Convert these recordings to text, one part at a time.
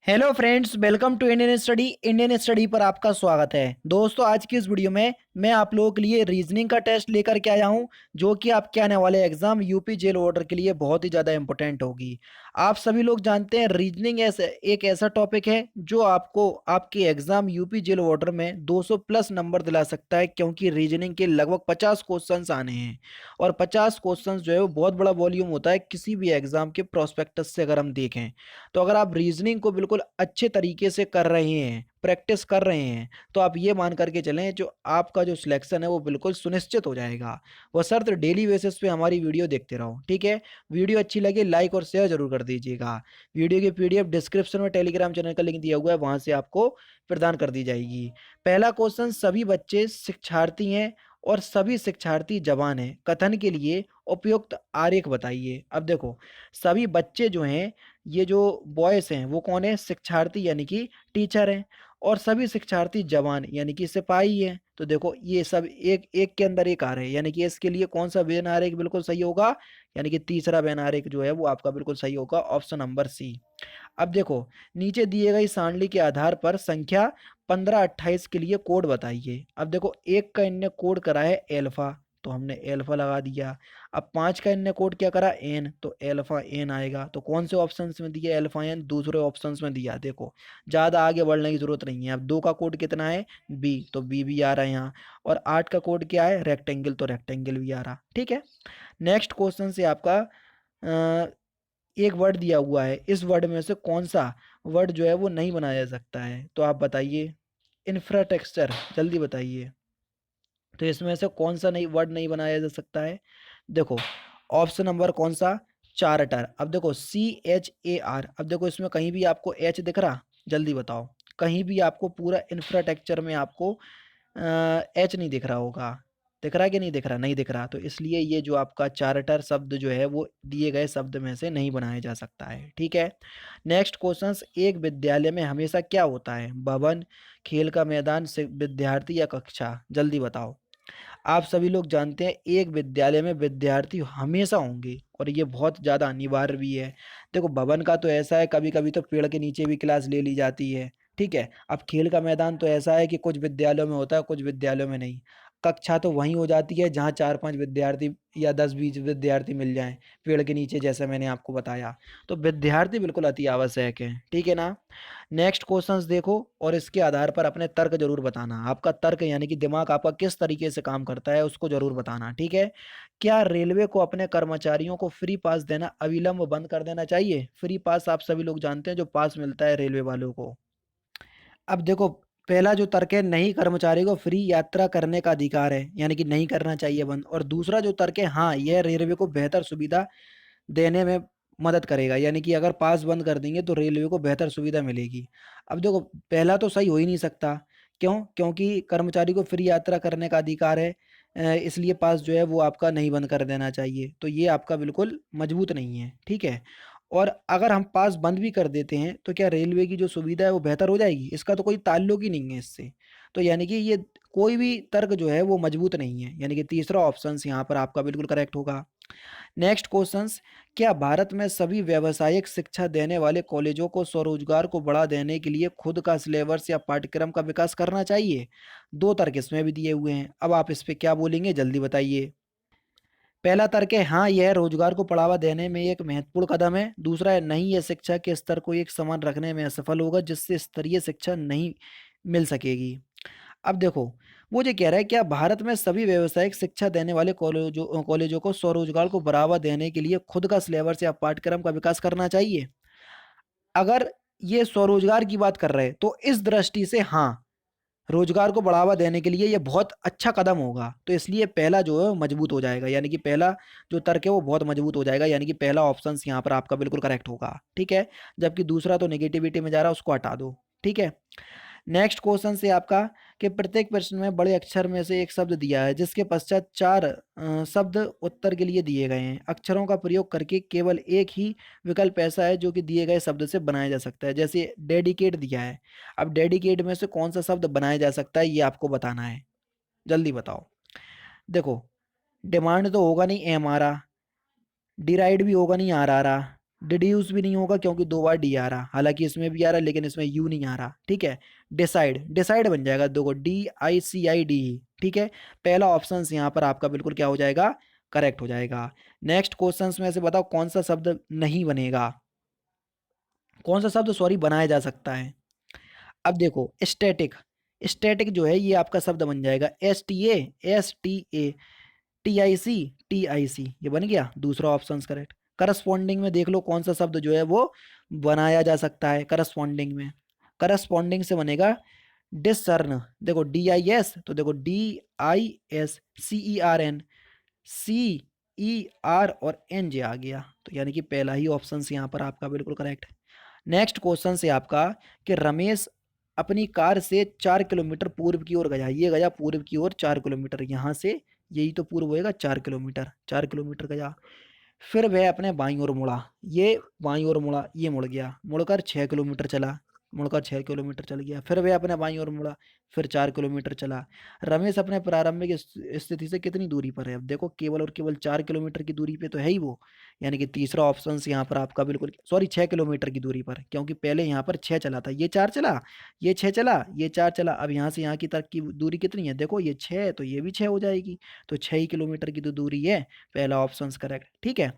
Hello friends, welcome to Indian study पर आपका स्वागत है। दोस्तों, आज की इस वीडियो में मैं आप लोगों के लिए रीजनिंग का टेस्ट लेकर के आया हूं, जो कि आपके आने वाले एग्जाम यूपी जेल ऑर्डर के लिए बहुत ही ज़्यादा इंपॉर्टेंट होगी। आप सभी लोग जानते हैं रीजनिंग एक ऐसा टॉपिक है जो आपको आपके एग्जाम यूपी जेल ऑर्डर में 200 प्लस नंबर दिला सकता है, क्योंकि रीजनिंग के लगभग 50 क्वेश्चंस आने हैं। और 50 क्वेश्चंस जो है वो बहुत बड़ा वॉल्यूम होता है किसी भी एग्जाम के प्रोस्पेक्टस से अगर हम देखें। तो अगर आप रीजनिंग को बिल्कुल अच्छे तरीके से कर रहे हैं, प्रैक्टिस कर रहे हैं, तो आप ये मान करके चलें जो आपका जो सिलेक्शन है वो बिल्कुल सुनिश्चित हो जाएगा। बशर्ते डेली बेसिस पे हमारी वीडियो देखते रहो। ठीक है, वीडियो अच्छी लगे लाइक और शेयर जरूर कर दीजिएगा। वीडियो की पीडीएफ डिस्क्रिप्शन में टेलीग्राम चैनल का लिंक दिया हुआ है, वहां से आपको प्रदान कर दी जाएगी। पहला क्वेश्चन, सभी बच्चे शिक्षार्थी हैं और सभी शिक्षार्थी जवान हैं, कथन के लिए उपयुक्त आरेख बताइए। अब देखो, सभी बच्चे जो हैं, ये जो बॉयज हैं वो कौन है? शिक्षार्थी यानी कि टीचर हैं। और सभी शिक्षार्थी जवान यानी कि सिपाही हैं। तो देखो, ये सब एक एक के अंदर एक आ रहे हैं, यानी कि इसके लिए कौन सा व्यन आरेख बिल्कुल सही होगा? यानी कि तीसरा व्यन आरेख जो है वो आपका बिल्कुल सही होगा, ऑप्शन नंबर सी। अब देखो, नीचे दिए गई सारणी के आधार पर संख्या 15-28 के लिए कोड बताइए। अब देखो, एक का इनने कोड करा है एल्फा, तो हमने एल्फा लगा दिया। अब 5 का इनने कोड क्या करा? एन, तो एल्फा एन आएगा। तो कौन से ऑप्शंस में दिया एल्फा एन? दूसरे ऑप्शंस में दिया। देखो, ज़्यादा आगे बढ़ने की जरूरत नहीं है। अब 2 का कोड कितना है? बी, तो बी भी आ रहा है यहाँ। और 8 का कोड क्या है? रेक्टेंगल, तो रेक्टेंगल भी आ रहा। ठीक है, नेक्स्ट क्वेश्चन से आपका एक वर्ड दिया हुआ है, इस वर्ड में से कौन सा वर्ड जो है वो नहीं बनाया जा सकता है? तो आप बताइए। इंफ्रास्ट्रक्चर, जल्दी बताइए। तो इसमें से कौन सा नहीं वर्ड नहीं बनाया जा सकता है? देखो, ऑप्शन नंबर कौन सा? चार्टर। अब देखो, CHAR। अब देखो, इसमें कहीं भी आपको एच दिख रहा? जल्दी बताओ। कहीं भी आपको पूरा इंफ्रास्ट्रक्चर में आपको एच नहीं दिख रहा होगा? दिख रहा है कि नहीं दिख रहा? नहीं दिख रहा, तो इसलिए ये जो आपका चार्टर शब्द जो है वो दिए गए शब्द में से नहीं बनाया जा सकता है। ठीक है, नेक्स्ट क्वेश्चन, एक विद्यालय में हमेशा क्या होता है? भवन, खेल का मैदान, विद्यार्थी या कक्षा? जल्दी बताओ। आप सभी लोग जानते हैं एक विद्यालय में विद्यार्थी हमेशा होंगे, और ये बहुत ज़्यादा अनिवार्य भी है। देखो, भवन का तो ऐसा है, कभी कभी तो पेड़ के नीचे भी क्लास ले ली जाती है। ठीक है, अब खेल का मैदान तो ऐसा है कि कुछ विद्यालयों में होता है, कुछ विद्यालयों में नहीं। कक्षा तो वहीं हो जाती है जहाँ 4-5 विद्यार्थी या 10-20 विद्यार्थी मिल जाएं, पेड़ के नीचे, जैसे मैंने आपको बताया। तो विद्यार्थी बिल्कुल अति आवश्यक है। ठीक है ना? नेक्स्ट क्वेश्चंस देखो, और इसके आधार पर अपने तर्क जरूर बताना। आपका तर्क यानी कि दिमाग आपका किस तरीके से काम करता है उसको जरूर बताना। ठीक है, क्या रेलवे को अपने कर्मचारियों को फ्री पास देना अविलंब बंद कर देना चाहिए? फ्री पास आप सभी लोग जानते हैं, जो पास मिलता है रेलवे वालों को। अब देखो, पहला जो तर्क है, नहीं, कर्मचारी को फ्री यात्रा करने का अधिकार है, यानी कि नहीं करना चाहिए बंद। और दूसरा जो तर्क है, हाँ, यह रेलवे को बेहतर सुविधा देने में मदद करेगा, यानी कि अगर पास बंद कर देंगे तो रेलवे को बेहतर सुविधा मिलेगी। अब देखो, पहला तो सही हो ही नहीं सकता। क्यों? क्योंकि कर्मचारी को फ्री यात्रा करने का अधिकार है, इसलिए पास जो है वो आपका नहीं बंद कर देना चाहिए। तो ये आपका बिल्कुल मजबूत नहीं है। ठीक है, और अगर हम पास बंद भी कर देते हैं तो क्या रेलवे की जो सुविधा है वो बेहतर हो जाएगी? इसका तो कोई ताल्लुक ही नहीं है इससे। तो यानी कि ये कोई भी तर्क जो है वो मजबूत नहीं है, यानी कि तीसरा ऑप्शन यहाँ पर आपका बिल्कुल करेक्ट होगा। नेक्स्ट क्वेश्चंस, क्या भारत में सभी व्यावसायिक शिक्षा देने वाले कॉलेजों को स्वरोजगार को बढ़ा देने के लिए खुद का सिलेबस या पाठ्यक्रम का विकास करना चाहिए? दो तर्क इसमें भी दिए हुए हैं, अब आप इस पे क्या बोलेंगे जल्दी बताइए। पहला तर्क है, हाँ, यह रोजगार को बढ़ावा देने में एक महत्वपूर्ण कदम है। दूसरा है, नहीं, यह शिक्षा के स्तर को एक समान रखने में असफल होगा, जिससे स्तरीय शिक्षा नहीं मिल सकेगी। अब देखो, वो जो कह रहा है, क्या भारत में सभी व्यावसायिक शिक्षा देने वाले कॉलेजों को स्वरोजगार को बढ़ावा देने के लिए खुद का सिलेबस या पाठ्यक्रम का विकास करना चाहिए? अगर ये स्वरोजगार की बात कर रहे हैं तो इस दृष्टि से हाँ, रोजगार को बढ़ावा देने के लिए ये बहुत अच्छा कदम होगा। तो इसलिए पहला जो है वो मजबूत हो जाएगा, यानी कि पहला जो तर्क है वो बहुत मजबूत हो जाएगा, यानी कि पहला ऑप्शन यहाँ पर आपका बिल्कुल करेक्ट होगा। ठीक है, जबकि दूसरा तो नेगेटिविटी में जा रहा है, उसको हटा दो। ठीक है, नेक्स्ट क्वेश्चन से आपका, कि प्रत्येक प्रश्न में बड़े अक्षर में से एक शब्द दिया है, जिसके पश्चात चार शब्द उत्तर के लिए दिए गए हैं। अक्षरों का प्रयोग करके केवल एक ही विकल्प ऐसा है जो कि दिए गए शब्द से बनाया जा सकता है। जैसे डेडिकेट दिया है, अब डेडिकेट में से कौन सा शब्द बनाया जा सकता है ये आपको बताना है। जल्दी बताओ। देखो, डिमांड तो होगा नहीं, एम आ रहा, डिराइड भी होगा नहीं, आर आ रहा, डिड्यूस भी नहीं होगा क्योंकि दो बार डी आ रहा, हालांकि इसमें भी आ रहा है लेकिन इसमें यू नहीं आ रहा, ठीक है। डिसाइड, डिसाइड बन जाएगा, देखो DICID, ठीक है। पहला ऑप्शन यहाँ पर आपका बिल्कुल क्या हो जाएगा, करेक्ट हो जाएगा। नेक्स्ट क्वेश्चन में से बताओ कौन सा शब्द नहीं बनेगा, कौन सा शब्द सॉरी बनाया जा सकता है। अब देखो स्टैटिक, स्टैटिक जो है ये आपका शब्द बन जाएगा STA, STA, TIC, ये बन गया, दूसरा ऑप्शन करेक्ट। करस्पॉन्डिंग में देख लो कौन सा शब्द जो है वो बनाया जा सकता है करस्पॉन्डिंग में, करस्पॉन्डिंग से बनेगा डिसर्न, देखो DIS, तो देखो DISCERN, CER और NJ आ गया, तो यानी कि पहला ही ऑप्शन यहाँ पर आपका बिल्कुल करेक्ट है। नेक्स्ट क्वेश्चन से आपका कि रमेश अपनी कार से 4 किलोमीटर पूर्व की ओर गया, ये गया पूर्व की ओर 4 किलोमीटर, यहाँ से यही तो पूर्व होएगा 4 किलोमीटर, 4 किलोमीटर गया। फिर वह अपने बाईं ओर मुड़ा, ये बाईं ओर मुड़ा, ये मुड़ गया, मुड़कर 6 किलोमीटर चला, मुड़कर 6 किलोमीटर चल गया। फिर वह अपने बाईं ओर मुड़ा, फिर 4 किलोमीटर चला। रमेश अपने प्रारंभिक स्थिति से कितनी दूरी पर है, अब देखो केवल और केवल 4 किलोमीटर की दूरी पे तो है ही वो, यानी कि तीसरा ऑप्शन यहाँ पर आपका बिल्कुल सॉरी 6 किलोमीटर की दूरी पर, क्योंकि पहले यहाँ पर 6 चला था, ये 4 चला, ये 6 चला, ये 4 चला, अब यहाँ से यहाँ की तक की दूरी कितनी है, देखो ये 6 तो ये भी 6 हो जाएगी, तो 6 ही किलोमीटर की तो दूरी है, पहला ऑप्शन करेक्ट, ठीक है।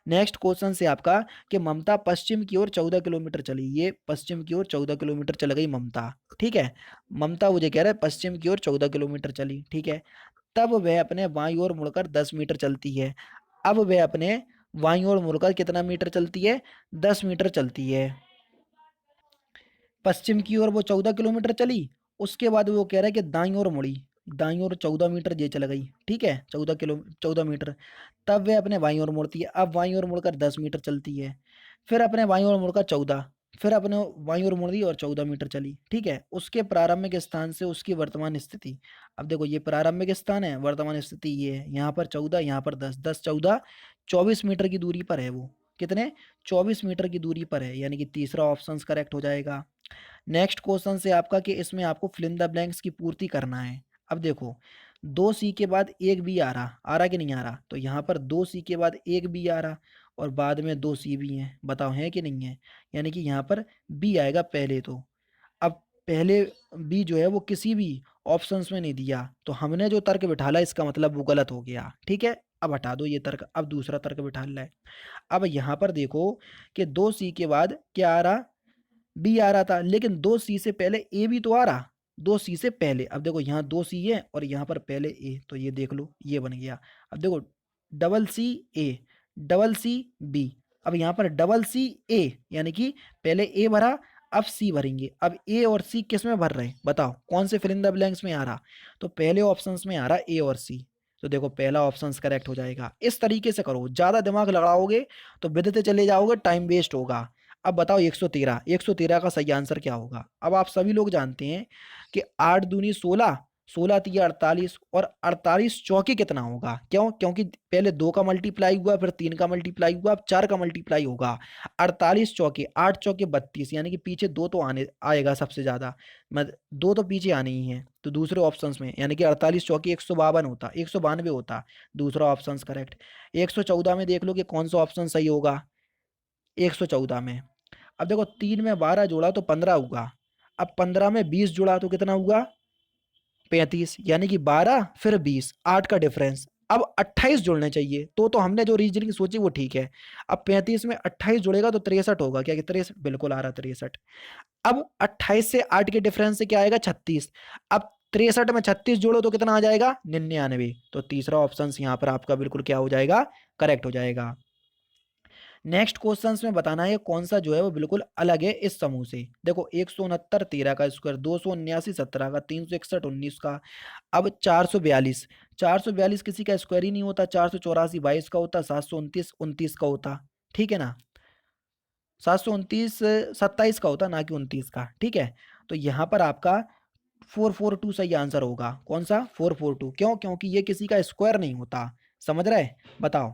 नेक्स्ट क्वेश्चन से आपका कि ममता पश्चिम की ओर 14 किलोमीटर चली, ये पश्चिम की ओर 14 किलोमीटर चल गई ममता, ठीक है। ममता मुझे कह रहा है पश्चिम की ओर 14 किलोमीटर चली, ठीक है। तब वह अपने बाईं ओर मुड़कर 10 मीटर चलती है, अब वह अपने बाईं ओर मुड़कर कितना मीटर चलती है, 10 मीटर चलती है। पश्चिम की ओर वो 14 किलोमीटर चली, उसके बाद वो कह रहा है कि दाईं ओर मुड़ी, दाईं ओर 14 मीटर ये चल गई, ठीक है, 14 मीटर। तब वे अपने बाईं ओर मुड़ती है, अब बाईं ओर मुड़कर 10 मीटर चलती है, फिर अपने बाईं ओर मुड़कर 14, फिर अपने बाईं ओर मुड़ दी और 14 मीटर चली, ठीक है। उसके प्रारंभिक स्थान से उसकी वर्तमान स्थिति, अब देखो ये प्रारंभिक स्थान है, वर्तमान स्थिति ये है, यहाँ पर 14, यहाँ पर 10, 10 14 24 मीटर की दूरी पर है वो, कितने, 24 मीटर की दूरी पर है, यानी कि तीसरा ऑप्शन करेक्ट हो जाएगा। नेक्स्ट क्वेश्चन से आपका कि इसमें आपको फिल इन द ब्लैंक्स की पूर्ति करना है। अब देखो 2C के बाद एक बी आ रहा कि नहीं आ रहा, तो यहाँ पर 2C के बाद एक बी आ रहा और बाद में 2C भी है, बताओ है कि नहीं है, यानी कि यहाँ पर बी आएगा पहले तो। अब पहले बी जो है वो किसी भी ऑप्शंस में नहीं दिया, तो हमने जो तर्क बिठाला इसका मतलब वो गलत हो गया, ठीक है। अब हटा दो ये तर्क, अब दूसरा तर्क बिठाना है। अब यहाँ पर देखो कि 2C के बाद क्या आ रहा, बी आ रहा था, लेकिन 2C से पहले ए भी तो आ रहा, 2C से पहले, अब देखो यहाँ 2C है और यहाँ पर पहले ए, तो ये देख लो ये बन गया। अब देखो CC CC अब यहाँ पर CA, यानी कि पहले ए भरा, अब सी भरेंगे, अब ए और सी किस में भर रहे हैं बताओ, कौन से फिल इन द ब्लैंक्स में आ रहा, तो पहले ऑप्शंस में आ रहा ए और सी, तो देखो पहला ऑप्शन करेक्ट हो जाएगा। इस तरीके से करो, ज्यादा दिमाग लगाओगे तो बिदते चले जाओगे, टाइम वेस्ट होगा। अब बताओ 113, 113 का सही आंसर क्या होगा। अब आप सभी लोग जानते हैं कि 8 दूनी 16, 16 तिया 48 और 48 चौके कितना होगा, क्यों, क्योंकि पहले 2 का मल्टीप्लाई हुआ, फिर 3 का मल्टीप्लाई हुआ, अब 4 का मल्टीप्लाई होगा। 48 चौके, 8 चौके 32, यानी कि पीछे 2 तो आने आएगा सबसे ज्यादा, मत 2 तो पीछे आने ही है, तो दूसरे ऑप्शंस में, यानी कि 48 चौके 152 होता, 192 होता, दूसरा ऑप्शन करेक्ट। 114 में देख लो कि कौन सा ऑप्शन सही होगा, 114 में। अब देखो 3 में 12 जोड़ा तो 15 हुआ, अब 15 में 20 जोड़ा तो कितना हुआ, 35, यानी कि 12 फिर 20, 8 का डिफरेंस। अब 28 जुड़ने चाहिए, तो हमने जो रीजनिंग सोची वो ठीक है। अब 35 में 28 जुड़ेगा तो 63 होगा, क्या कि 63 बिल्कुल आ रहा 63। अब 28 से 8 के डिफरेंस से क्या आएगा 36, अब 63 में 36 जोड़ो तो कितना आ जाएगा 99, तो तीसरा ऑप्शन यहाँ पर आपका बिल्कुल क्या हो जाएगा, करेक्ट हो जाएगा। नेक्स्ट क्वेश्चन में बताना है कौन सा जो है वो बिल्कुल अलग है इस समूह से। देखो 169 13 का स्क्वायर, 279 17 का, 361 19 का, अब 442, 442 किसी का स्क्वायर ही नहीं होता, 484 22 का होता, 729 29 का होता, ठीक है ना, 729 27 का होता ना कि 29 का, ठीक है। तो यहाँ पर आपका 442 सही आंसर होगा, कौन सा 442, क्यों, क्योंकि ये किसी का स्क्वायर नहीं होता, समझ रहे, बताओ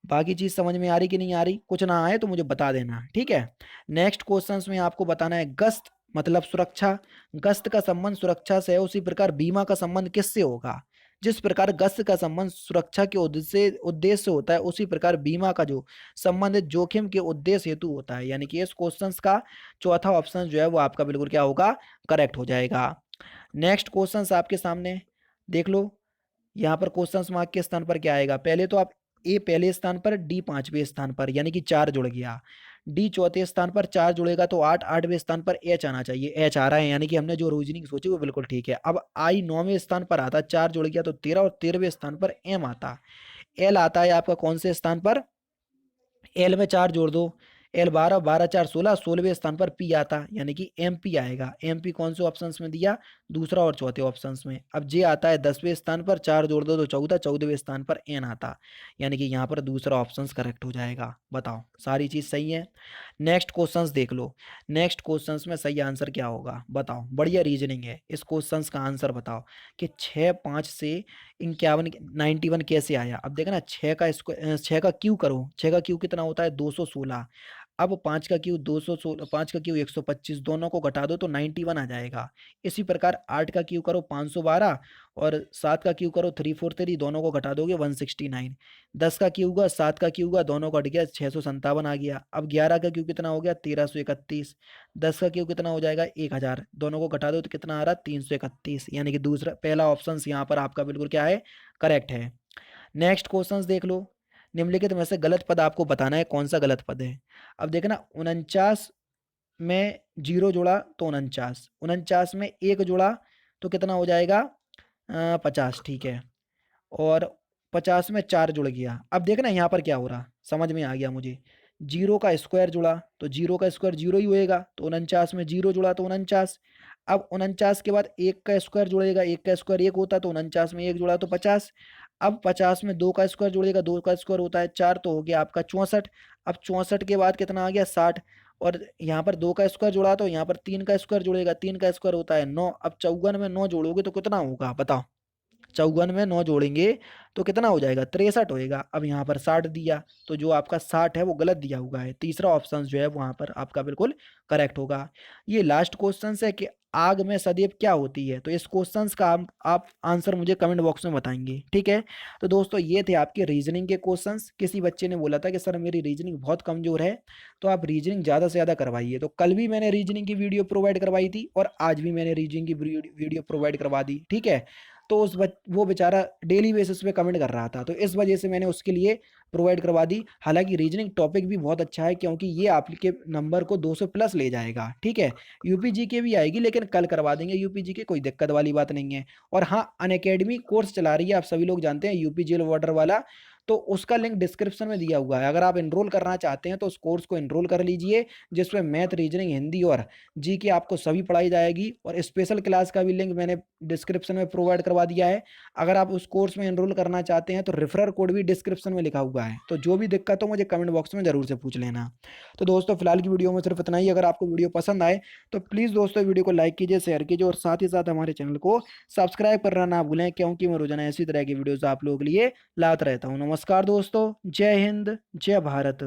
बाकी चीज समझ में आ रही कि नहीं आ रही, कुछ ना आए तो मुझे बता देना, ठीक है। नेक्स्ट क्वेश्चंस में आपको बताना है गश्त मतलब सुरक्षा, गश्त का संबंध सुरक्षा से है, उसी प्रकार बीमा का संबंध किससे होगा। जिस प्रकार गश्त का संबंध सुरक्षा के उद्देश्य से होता है, उसी प्रकार बीमा का जो संबंध है जोखिम के उद्देश्य हेतु होता है। यानी कि इस क्वेश्चन का चौथा ऑप्शन जो है वो आपका बिल्कुल क्या होगा, करेक्ट हो जाएगा। नेक्स्ट क्वेश्चन आपके सामने देख लो। यहाँ पर क्वेश्चन मार्क के स्थान पर क्या आएगा, पहले तो आप ए पहले स्थान पर, डी पांचवें स्थान पर, यानी कि 4 जुड़ गया। डी चौथे स्थान पर, 4 जुड़ेगा तो 8, आठवें स्थान पर एच आना चाहिए, एच आ रहा है, यानी कि हमने जो रीजनिंग सोची वो बिल्कुल ठीक है। अब आई 9वें स्थान पर आता, 4 जुड़ गया तो 13, और 13वें स्थान पर एम आता। एल आता है आपका कौन से स्थान पर, एल में 4 जोड़ दो, एल 12, 12 4 16, 16वें स्थान पर पी आता, यानी कि एम पी आएगा। एम पी कौन से ऑप्शंस में दिया, दूसरा और चौथे ऑप्शंस में। अब जे आता है 10वें स्थान पर, 4 जोड़ दो तो 14, 14वें स्थान पर एन आता, यानी कि यहाँ पर दूसरा ऑप्शंस करेक्ट हो जाएगा। बताओ सारी चीज सही है। नेक्स्ट क्वेश्चंस देख लो, नेक्स्ट क्वेश्चंस में सही आंसर क्या होगा बताओ, बढ़िया रीजनिंग है। इस क्वेश्चंस का आंसर बताओ कि 6 5 से 51 91 कैसे आया। अब देखा ना, 6 का क्यू करो, 6 का क्यू कितना होता है 216। अब 5 का क्यू 216, 5 का क्यू 125, दोनों को घटा दो तो 91 आ जाएगा। इसी प्रकार 8 का क्यू करो 512, और 7 का क्यू करो 343, दोनों को घटा दोगे 169। 10 का क्यू हुआ, 7 का क्यू हुआ, दोनों का हट गया 657 आ गया। अब 11 का क्यू कितना हो गया 1331। 10 का क्यू कितना हो जाएगा 1000, दोनों को घटा दो तो कितना आ रहा 331, यानी कि दूसरा पहला ऑप्शन यहाँ पर आपका बिल्कुल क्या है, करेक्ट है। नेक्स्ट क्वेश्चन देख लो, निम्नलिखित में से गलत पद आपको बताना है कौन सा गलत पद है। अब देखना, 49 में 0 जोड़ा तो 49, 49 में 1 जोड़ा तो कितना हो जाएगा 50, ठीक है। और 50 में 4 जुड़ गया। अब देखना यहाँ पर क्या हो रहा, समझ में आ गया मुझे। 0 का स्क्वायर जुड़ा तो 0 का स्क्वायर 0 ही होएगा, तो 49 में 0 जुड़ा तो 49। अब 49 के बाद 1 का स्क्वायर जुड़ेगा, 1 का स्क्वायर 1 होता, तो 49 में 1 जुड़ा तो 50। अब 50 में 2 का स्क्वायर जुड़ेगा, 2 का स्क्वायर होता है 4, तो हो गया आपका 64। अब 64 के बाद कितना आ गया 60, और यहाँ पर 2 का स्क्वायर जुड़ा तो यहाँ पर 3 का स्क्वायर जुड़ेगा, 3 का स्क्वायर होता है 9। अब 54 में 9 जोड़ोगे तो कितना होगा बताओ, 54 में 9 जोड़ेंगे तो कितना हो जाएगा 63 होएगा। अब यहाँ पर 60 दिया, तो जो आपका 60 है वो गलत दिया हुआ है, तीसरा ऑप्शन जो है वहां पर आपका बिल्कुल करेक्ट होगा। ये लास्ट क्वेश्चन है कि आग में सदैव क्या होती है, तो इस क्वेश्चन का आप आंसर मुझे कमेंट बॉक्स में बताएंगे, ठीक है। तो दोस्तों ये थे आपके रीजनिंग के क्वेश्चंस। किसी बच्चे ने बोला था कि सर मेरी रीजनिंग बहुत कमजोर है, तो आप रीजनिंग ज़्यादा से ज़्यादा करवाइए। तो कल भी मैंने रीजनिंग की वीडियो प्रोवाइड करवाई थी, और आज भी मैंने रीजनिंग की वीडियो प्रोवाइड करवा दी, ठीक है। तो वो बेचारा डेली बेसिस पे कमेंट कर रहा था, तो इस वजह से मैंने उसके लिए प्रोवाइड करवा दी। हालांकि रीजनिंग टॉपिक भी बहुत अच्छा है, क्योंकि ये आपके नंबर को 200 प्लस ले जाएगा, ठीक है। यूपीजी के भी आएगी, लेकिन कल करवा देंगे यूपीजी के, कोई दिक्कत वाली बात नहीं है। और हाँ, अनअकैडमी कोर्स चला रही है, आप सभी लोग जानते हैं, यूपी जेल वार्डर वाला। तो उसका लिंक डिस्क्रिप्शन में दिया हुआ है, अगर आप इनरोल करना चाहते हैं तो उस कोर्स को इनरोल कर लीजिए, जिसमें मैथ, रीजनिंग, हिंदी और जी के आपको सभी पढ़ाई जाएगी। और स्पेशल क्लास का भी लिंक मैंने डिस्क्रिप्शन में प्रोवाइड करवा दिया है। अगर आप उस कोर्स में एनरोल करना चाहते हैं तो रेफरल कोड भी डिस्क्रिप्शन में लिखा हुआ है। तो जो भी दिक्कत हो मुझे कमेंट बॉक्स में जरूर से पूछ लेना। तो दोस्तों फिलहाल की वीडियो में सिर्फ इतना ही। अगर आपको वीडियो पसंद आए तो प्लीज़ दोस्तों वीडियो को लाइक कीजिए, शेयर कीजिए, और साथ ही साथ हमारे चैनल को सब्सक्राइब करना ना भूलें, क्योंकि मैं रोजाना ऐसी तरह की वीडियोज़ आप लोगों के लिए लाता रहता हूँ। नमस्कार दोस्तों, जय हिंद, जय भारत।